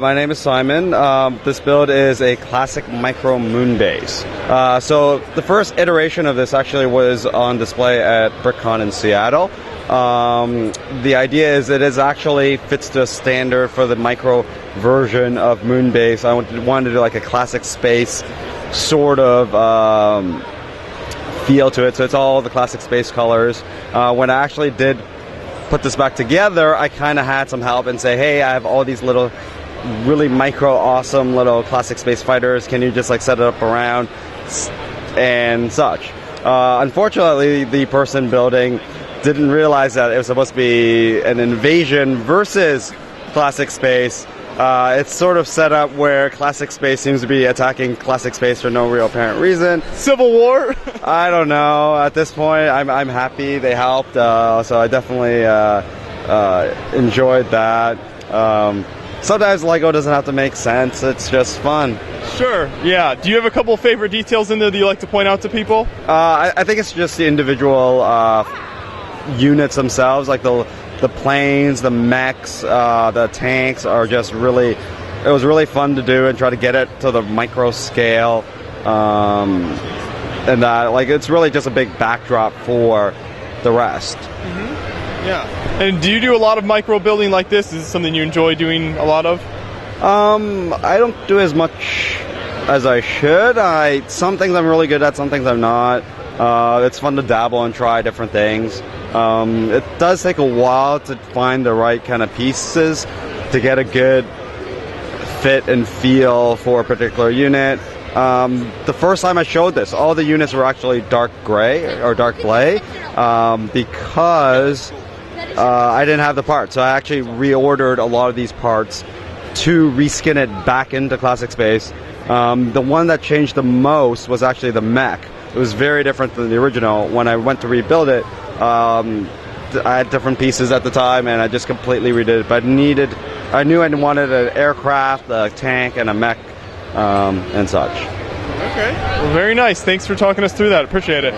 My name is Simon. This build is a classic micro moon base. So the first iteration of this actually was on display at BrickCon in Seattle. The idea is it actually fits the standard for the micro version of moon base. I wanted to do like a classic space sort of feel to it. So it's all the classic space colors. When I actually did put this back together, I kind of had some help and say, hey, I have all these little really micro awesome little classic space fighters. Can you just like set it up around and such? Unfortunately, the person building didn't realize that it was supposed to be an invasion versus classic space. It's sort of set up where classic space seems to be attacking classic space for no real apparent reason. Civil War? I don't know. At this point, I'm happy they helped. So I definitely enjoyed that. Sometimes Lego doesn't have to make sense. It's just fun. Sure, yeah. Do you have a couple favorite details in there that you like to point out to people? I think it's just the individual units themselves, like the planes, the mechs, the tanks are just really, it was really fun to do and try to get it to the micro scale. And like it's really just a big backdrop for the rest. Mm-hmm. Yeah. And do you do a lot of micro building like this? Is this something you enjoy doing a lot of? I don't do as much as I should. Some things I'm really good at, some things I'm not. It's fun to dabble and try different things. It does take a while to find the right kind of pieces to get a good fit and feel for a particular unit. The first time I showed this, all the units were actually dark gray or dark gray because I didn't have the parts. So I actually reordered a lot of these parts to reskin it back into classic space. The one that changed the most was actually the mech. It was very different than the original. When I went to rebuild it, I had different pieces at the time, and I just completely redid it. But I knew I wanted an aircraft, a tank, and a mech, and such. Okay. Well, very nice. Thanks for talking us through that. Appreciate it.